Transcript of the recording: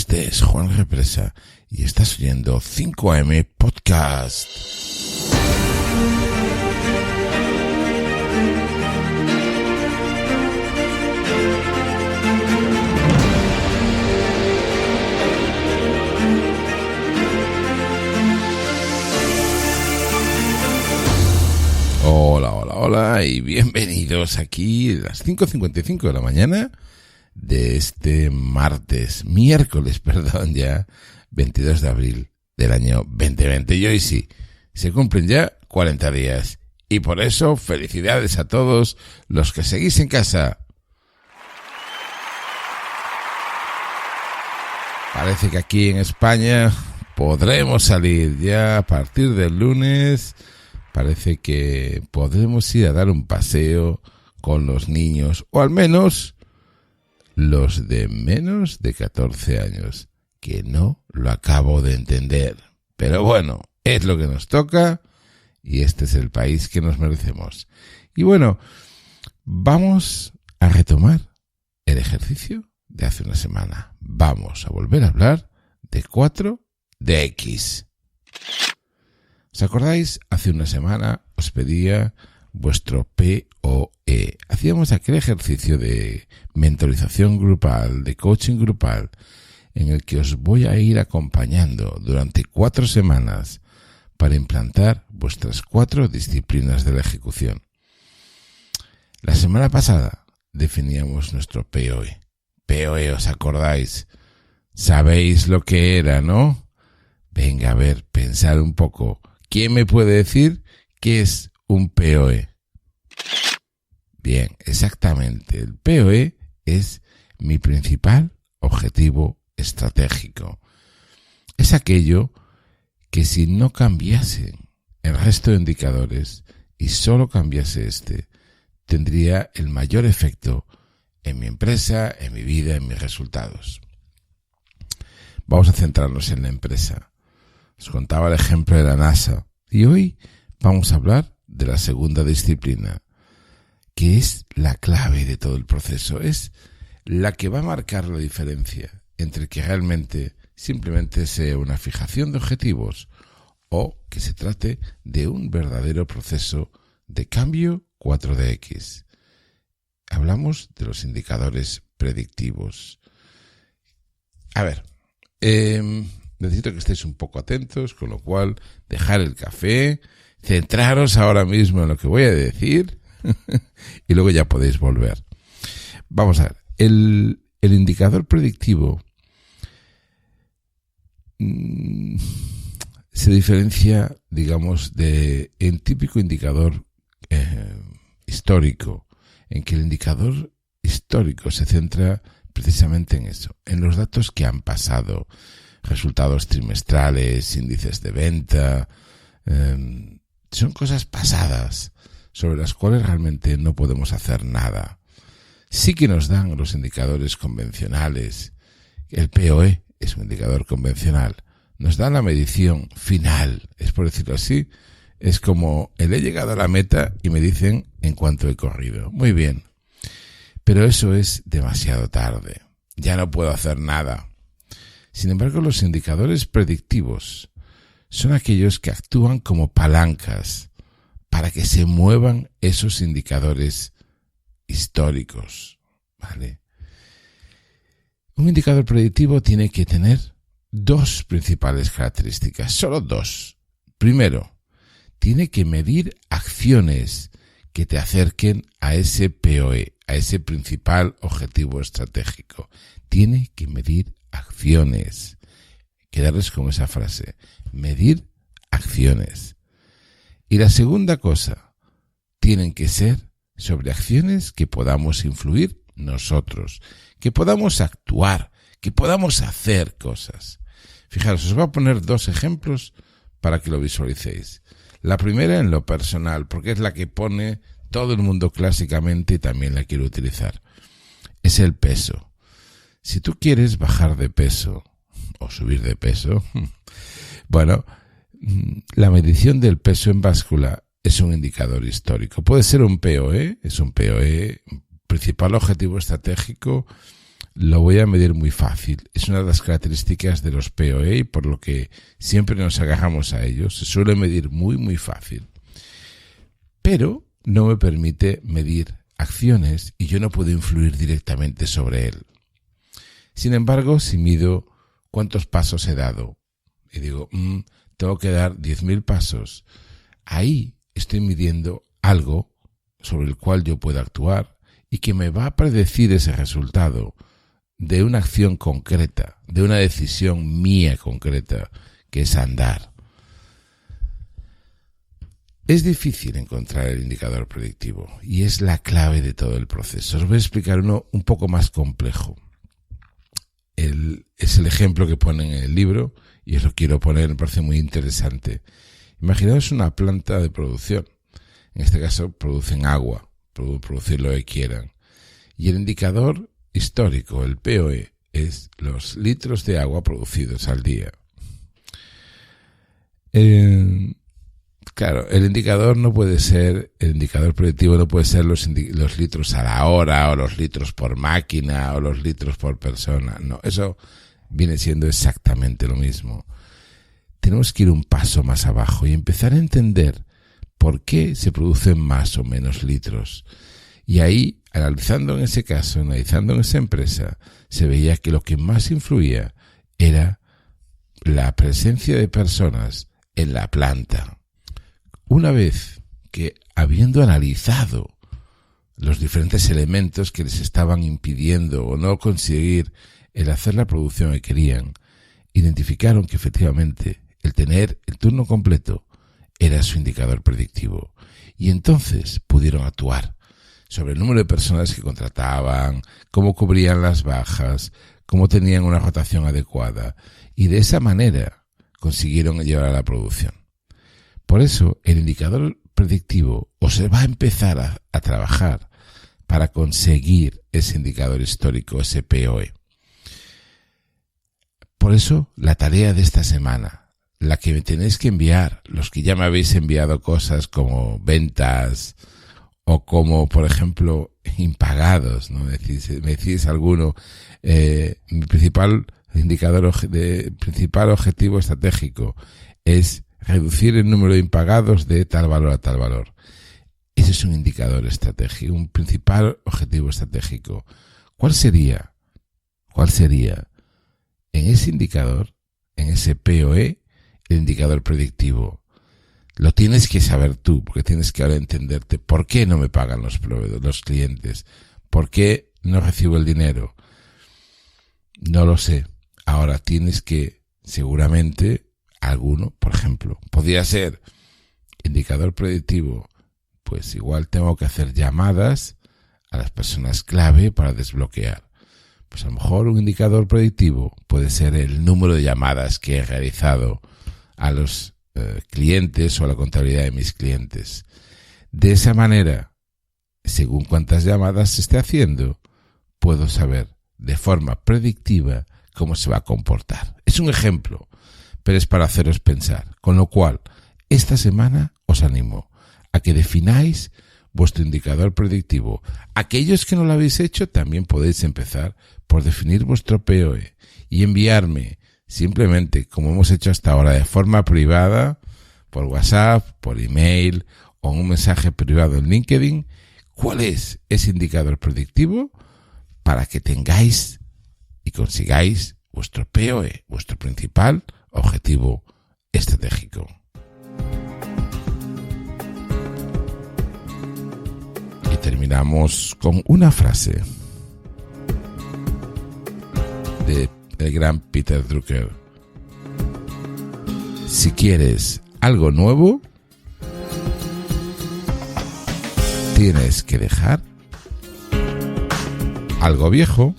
Este es Juan Represa y estás oyendo 5AM Podcast. Hola y bienvenidos aquí a las 5:55 de la mañana de este miércoles, ya 22 de abril del año 2020. Y hoy sí, se cumplen ya 40 días. Y por eso, felicidades a todos los que seguís en casa. Parece que aquí en España podremos salir ya a partir del lunes. Parece que podremos ir a dar un paseo con los niños, o al menos los de menos de 14 años, que no lo acabo de entender. Pero bueno, es lo que nos toca y este es el país que nos merecemos. Y bueno, vamos a retomar el ejercicio de hace una semana. Vamos a volver a hablar de 4DX. ¿Os acordáis? Hace una semana os pedía vuestro POE. Hacíamos aquel ejercicio de mentorización grupal, de coaching grupal, en el que os voy a ir acompañando durante 4 semanas para implantar vuestras 4 disciplinas de la ejecución. La semana pasada definíamos nuestro POE. POE, ¿os acordáis? ¿Sabéis lo que era, no? Venga, a ver, pensad un poco. ¿Quién me puede decir qué es un POE? Bien, exactamente. El POE es mi principal objetivo estratégico. Es aquello que si no cambiase el resto de indicadores y solo cambiase este, tendría el mayor efecto en mi empresa, en mi vida, en mis resultados. Vamos a centrarnos en la empresa. Os contaba el ejemplo de la NASA y hoy vamos a hablar de la segunda disciplina, que es la clave de todo el proceso, es la que va a marcar la diferencia entre que realmente simplemente sea una fijación de objetivos o que se trate de un verdadero proceso de cambio 4DX. Hablamos de los indicadores predictivos. A ver, necesito que estéis un poco atentos, con lo cual dejar el café, centraros ahora mismo en lo que voy a decir y luego ya podéis volver. Vamos a ver, el indicador predictivo se diferencia, digamos, de el típico indicador histórico, en que el indicador histórico se centra precisamente en eso, en los datos que han pasado, resultados trimestrales, índices de venta, son cosas pasadas sobre las cuales realmente no podemos hacer nada. Sí que nos dan los indicadores convencionales. El POE es un indicador convencional. Nos dan la medición final, es por decirlo así. Es como he llegado a la meta y me dicen en cuánto he corrido. Muy bien. Pero eso es demasiado tarde. Ya no puedo hacer nada. Sin embargo, los indicadores predictivos son aquellos que actúan como palancas para que se muevan esos indicadores históricos, ¿vale? Un indicador predictivo tiene que tener 2 principales características, solo 2. Primero, tiene que medir acciones que te acerquen a ese POE, a ese principal objetivo estratégico. Tiene que medir acciones. Quedarles con esa frase. Medir acciones. Y la segunda cosa, tienen que ser sobre acciones que podamos influir nosotros, que podamos actuar, que podamos hacer cosas. Fijaros, os voy a poner 2 ejemplos para que lo visualicéis. La primera en lo personal, porque es la que pone todo el mundo clásicamente y también la quiero utilizar. Es el peso. Si tú quieres bajar de peso o subir de peso, bueno, la medición del peso en báscula es un indicador histórico. Puede ser un POE, es un POE, principal objetivo estratégico lo voy a medir muy fácil. Es una de las características de los POE, por lo que siempre nos agarramos a ellos. Se suele medir muy, muy fácil. Pero no me permite medir acciones y yo no puedo influir directamente sobre él. Sin embargo, si mido cuántos pasos he dado y digo, tengo que dar 10.000 pasos, ahí estoy midiendo algo sobre el cual yo puedo actuar y que me va a predecir ese resultado de una acción concreta, de una decisión mía concreta, que es andar. Es difícil encontrar el indicador predictivo y es la clave de todo el proceso. Os voy a explicar uno un poco más complejo. Es el ejemplo que ponen en el libro y os lo quiero poner, me parece muy interesante. Imaginaos una planta de producción. En este caso producen agua, producir lo que quieran. Y el indicador histórico, el POE, es los litros de agua producidos al día. Claro, el indicador predictivo no puede ser los litros a la hora, o los litros por máquina, o los litros por persona. No, eso viene siendo exactamente lo mismo. Tenemos que ir un paso más abajo y empezar a entender por qué se producen más o menos litros. Y ahí, analizando en ese caso, analizando en esa empresa, se veía que lo que más influía era la presencia de personas en la planta. Una vez que, habiendo analizado los diferentes elementos que les estaban impidiendo o no conseguir el hacer la producción que querían, identificaron que efectivamente el tener el turno completo era su indicador predictivo. Y entonces pudieron actuar sobre el número de personas que contrataban, cómo cubrían las bajas, cómo tenían una rotación adecuada, y de esa manera consiguieron llevar a la producción. Por eso, el indicador predictivo se va a empezar a trabajar para conseguir ese indicador histórico, ese POE. Por eso, la tarea de esta semana, la que me tenéis que enviar, los que ya me habéis enviado cosas como ventas o como, por ejemplo, impagados, ¿no? Me decís alguno, mi principal objetivo estratégico es reducir el número de impagados de tal valor a tal valor. Ese es un indicador estratégico, un principal objetivo estratégico. ¿Cuál sería en ese indicador, en ese POE, el indicador predictivo? Lo tienes que saber tú, porque tienes que ahora entenderte por qué no me pagan los proveedores, los clientes, por qué no recibo el dinero. No lo sé. Ahora tienes que, seguramente, alguno, por ejemplo, podría ser indicador predictivo, pues igual tengo que hacer llamadas a las personas clave para desbloquear. Pues a lo mejor un indicador predictivo puede ser el número de llamadas que he realizado a los clientes o a la contabilidad de mis clientes. De esa manera, según cuántas llamadas se esté haciendo, puedo saber de forma predictiva cómo se va a comportar. Es un ejemplo, pero es para haceros pensar. Con lo cual, esta semana os animo a que defináis vuestro indicador predictivo. Aquellos que no lo habéis hecho, también podéis empezar por definir vuestro POE y enviarme simplemente, como hemos hecho hasta ahora, de forma privada, por WhatsApp, por email o un mensaje privado en LinkedIn, cuál es ese indicador predictivo para que tengáis y consigáis vuestro POE, vuestro principal objetivo estratégico. Y terminamos con una frase del gran Peter Drucker. Si quieres algo nuevo, tienes que dejar algo viejo.